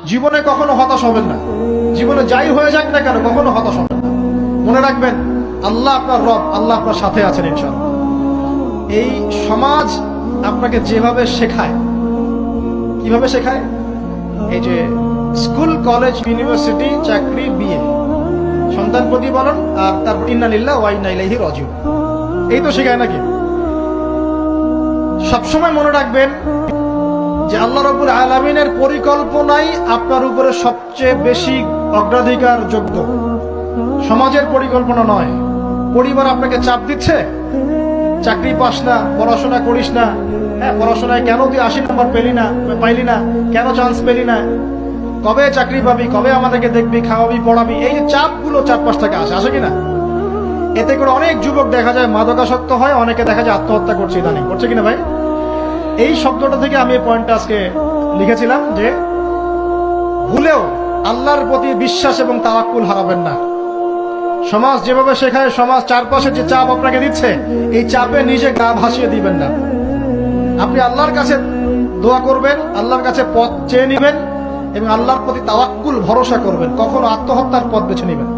জীবনে কখনো হতাশ হবেন না। জীবনে যাই হয়ে যাক না কেন কখনো হতাশ হবেন না। মনে রাখবেন আল্লাহ আপনার রব, আল্লাহ আপনার সাথে আছেন ইনশাআল্লাহ। এই সমাজ আপনাকে যেভাবে শেখায়, কিভাবে শেখায়, এই যে স্কুল, কলেজ, ইউনিভার্সিটি, চাকরি, বিয়ে, সন্তান প্রতিপালন, আর তারপর ইন্না লিল্লাহি ওয়া ইন্না ইলাইহি রাজিউন, এই তো শেখায় নাকি? সবসময় মনে রাখবেন যে আল্লাহ রাব্বুল আলামিনের পরিকল্পনাই আপনার উপরে সবচেয়ে বেশি অগ্রাধিকার যোগ্য, সমাজের পরিকল্পনা নয়। পরিবার আপনাকে চাপ দিচ্ছে, চাকরি পাস না, পড়াশোনা করিস না, হ্যাঁ পড়াশোনায় কেন তুই 80 নম্বর পাইলি না, কেন চান্স পেলি না, কবে চাকরি পাবি, কবে আমাদেরকে দেখবি, খাওয়াবি, পড়াবি, এই যে চাপগুলো চারপাশ থেকে আসে কিনা, এতে করে অনেক যুবক দেখা যায় মাদকাসক্ত হয়, অনেকে দেখা যায় আত্মহত্যা করছে, ইদানিং করছে কিনা ভাই? এই শব্দটা থেকে আমি এই পয়েন্টটা আজকে লিখেছিলাম যে ভুলেও আল্লাহর প্রতি বিশ্বাস এবং তাওয়াক্কুল হারাবেন না। সমাজ যেভাবে শেখায়, সমাজ চারপাশে যে চাপ আপনাকে দিচ্ছে, এই চাপে নিজে গা ভাসিয়ে দিবেন না। আপনি আল্লাহর কাছে দোয়া করবেন, আল্লাহর কাছে পথ চেয়ে নেবেন এবং আল্লাহর প্রতি তাওয়াক্কুল ভরসা করবেন, কখনো আত্মহত্যার পথ বেছে নেবেন।